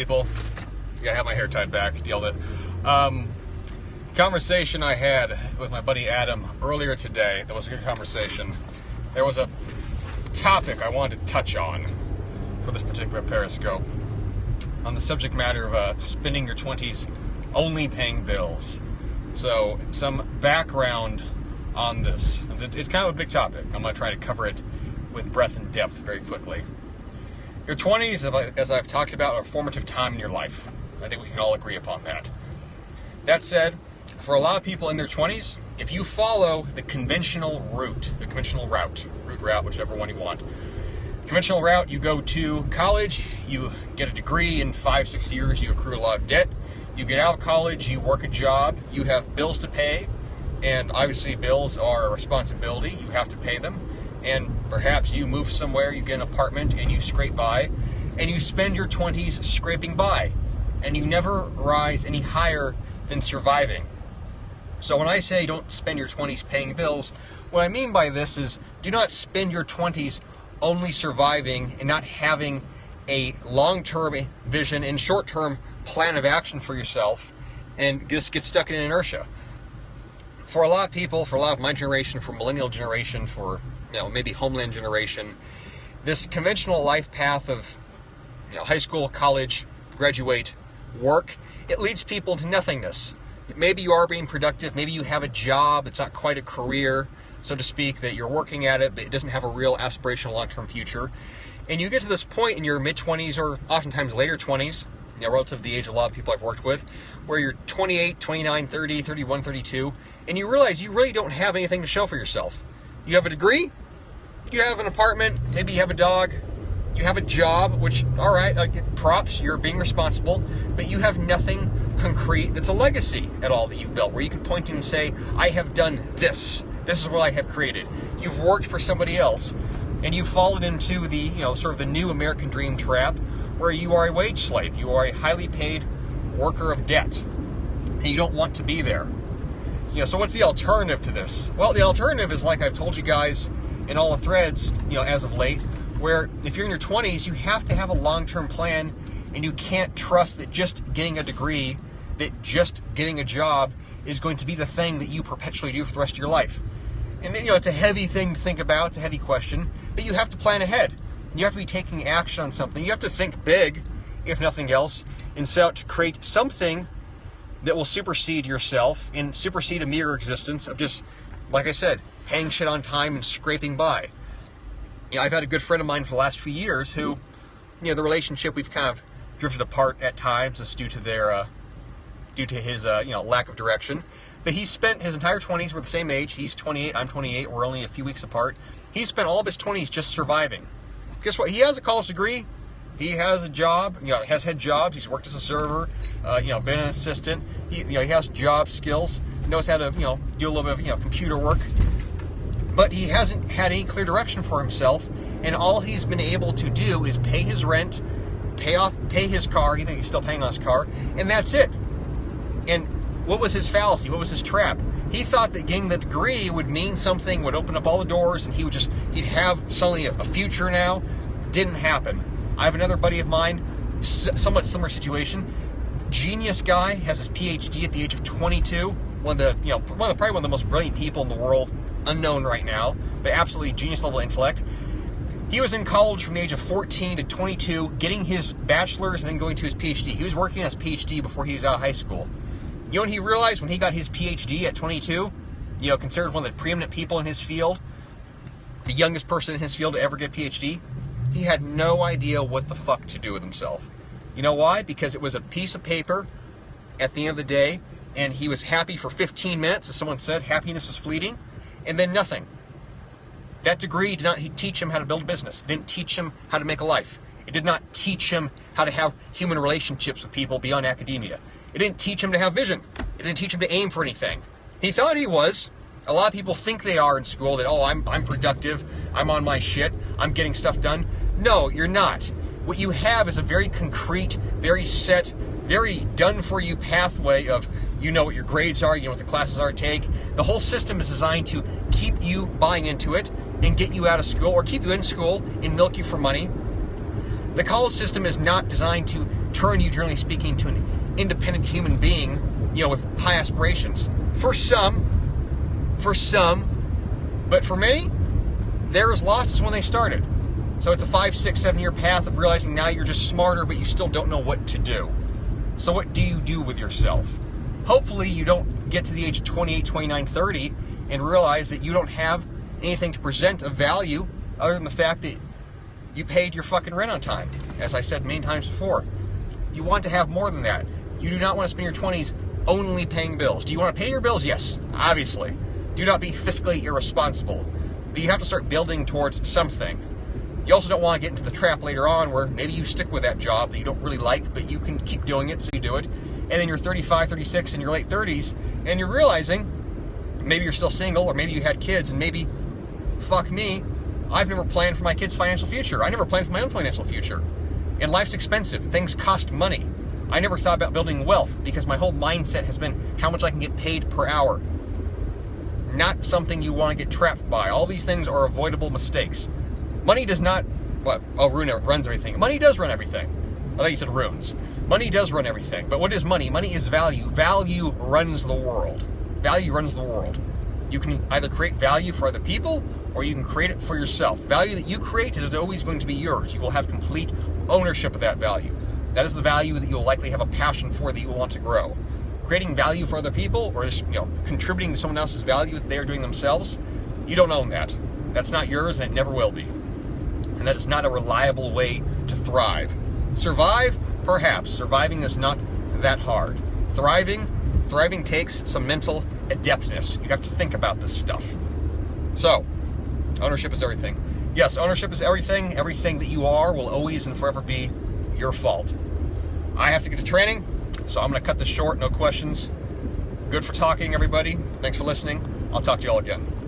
People, yeah, I have my hair tied back, deal with it. Conversation I had with my buddy Adam earlier today, that was a good conversation. There was a topic I wanted to touch on for this particular Periscope, on the subject matter of spending your 20s only paying bills. So, some background on this. It's kind of a big topic. I'm going to try to cover it with breadth and depth very quickly. Your 20s, as I've talked about, are a formative time in your life. I think we can all agree upon that. That said, for a lot of people in their 20s, if you follow the conventional route, whichever one you want, conventional route, you go to college, you get a degree in 5-6 years, you accrue a lot of debt, you get out of college, you work a job, you have bills to pay, and obviously bills are a responsibility, you have to pay them, and perhaps you move somewhere, you get an apartment, and you scrape by, and you spend your 20s scraping by, and you never rise any higher than surviving. So when I say don't spend your 20s paying bills, what I mean by this is do not spend your 20s only surviving and not having a long-term vision and short-term plan of action for yourself, and just get stuck in inertia. For a lot of people, for a lot of my generation, for millennial generation, for maybe homeland generation, this conventional life path of high school, college, graduate, work, it leads people to nothingness. Maybe you are being productive, maybe you have a job, it's not quite a career, so to speak, that you're working at it, but it doesn't have a real aspirational long-term future. And you get to this point in your mid-20s or oftentimes later 20s, relative to the age of a lot of people I've worked with, where you're 28, 29, 30, 31, 32, and you realize you really don't have anything to show for yourself. You have a degree, you have an apartment, maybe you have a dog, you have a job, which, all right, props, you're being responsible, but you have nothing concrete that's a legacy at all that you've built, where you can point to and say, I have done this. This is what I have created. You've worked for somebody else, and you've fallen into the, sort of the new American dream trap, where you are a wage slave. You are a highly paid worker of debt, and you don't want to be there. So what's the alternative to this? Well, the alternative is, like I've told you guys in all the threads, as of late, where if you're in your 20s, you have to have a long-term plan, and you can't trust that just getting a degree, that just getting a job is going to be the thing that you perpetually do for the rest of your life. And it's a heavy thing to think about, it's a heavy question, but you have to plan ahead. You have to be taking action on something. You have to think big, if nothing else, and set out to create something that will supersede yourself and supersede a mere existence of just, like I said, paying shit on time and scraping by. I've had a good friend of mine for the last few years who, the relationship, we've kind of drifted apart at times. It's due to his lack of direction. But he spent his entire 20s, we're the same age. He's 28, I'm 28, we're only a few weeks apart. He spent all of his 20s just surviving. Guess what? He has a college degree. He has a job. Has had jobs. He's worked as a server. Been an assistant. He has job skills. Knows how to do a little bit of computer work. But he hasn't had any clear direction for himself. And all he's been able to do is pay his rent, pay his car. He thinks he's still paying on his car, and that's it. And what was his fallacy? What was his trap? He thought that getting the degree would mean something, would open up all the doors, and he'd have suddenly a future now. Didn't happen. I have another buddy of mine, somewhat similar situation. Genius guy, has his PhD at the age of 22. Probably one of the most brilliant people in the world, unknown right now, but absolutely genius level intellect. He was in college from the age of 14 to 22, getting his bachelor's and then going to his PhD. He was working on his PhD before he was out of high school. What he realized when he got his PhD at 22, considered one of the preeminent people in his field, the youngest person in his field to ever get a PhD, he had no idea what the fuck to do with himself. You know why? Because it was a piece of paper at the end of the day, and he was happy for 15 minutes, as someone said, happiness is fleeting, and then nothing. That degree did not teach him how to build a business. It didn't teach him how to make a life. It did not teach him how to have human relationships with people beyond academia. It didn't teach him to have vision. It didn't teach him to aim for anything. He thought he was. A lot of people think they are in school, that, I'm productive, I'm on my shit, I'm getting stuff done. No, you're not. What you have is a very concrete, very set, very done-for-you pathway of, what your grades are, what the classes are to take. The whole system is designed to keep you buying into it and get you out of school, or keep you in school and milk you for money. The college system is not designed to turn you, generally speaking, to an independent human being, with high aspirations. For some, but for many, they're as lost as when they started. So it's a 5, 6, 7 year path of realizing now you're just smarter, but you still don't know what to do. So what do you do with yourself? Hopefully you don't get to the age of 28, 29, 30 and realize that you don't have anything to present of value other than the fact that you paid your fucking rent on time. As I said many times before, you want to have more than that. You do not want to spend your 20s only paying bills. Do you want to pay your bills? Yes, obviously. Do not be fiscally irresponsible. But you have to start building towards something. You also don't want to get into the trap later on where maybe you stick with that job that you don't really like, but you can keep doing it, so you do it. And then you're 35, 36, in your late 30s, and you're realizing maybe you're still single, or maybe you had kids, and maybe, fuck me, I've never planned for my kids' financial future. I never planned for my own financial future. And life's expensive. Things cost money. I never thought about building wealth because my whole mindset has been how much I can get paid per hour. Not something you want to get trapped by. All these things are avoidable mistakes. Money does not, runs everything. Money does run everything. I thought you said runes. Money does run everything. But what is money? Money is value. Value runs the world. Value runs the world. You can either create value for other people, or you can create it for yourself. Value that you create is always going to be yours. You will have complete ownership of that value. That is the value that you'll likely have a passion for, that you will want to grow. Creating value for other people, or just contributing to someone else's value that they are doing themselves, you don't own that. That's not yours, and it never will be. And that is not a reliable way to thrive. Survive? Perhaps. Surviving is not that hard. Thriving takes some mental adeptness. You have to think about this stuff. So, ownership is everything. Yes, ownership is everything. Everything that you are will always and forever be your fault. I have to get to training, so I'm going to cut this short. No questions. Good for talking, everybody. Thanks for listening. I'll talk to you all again.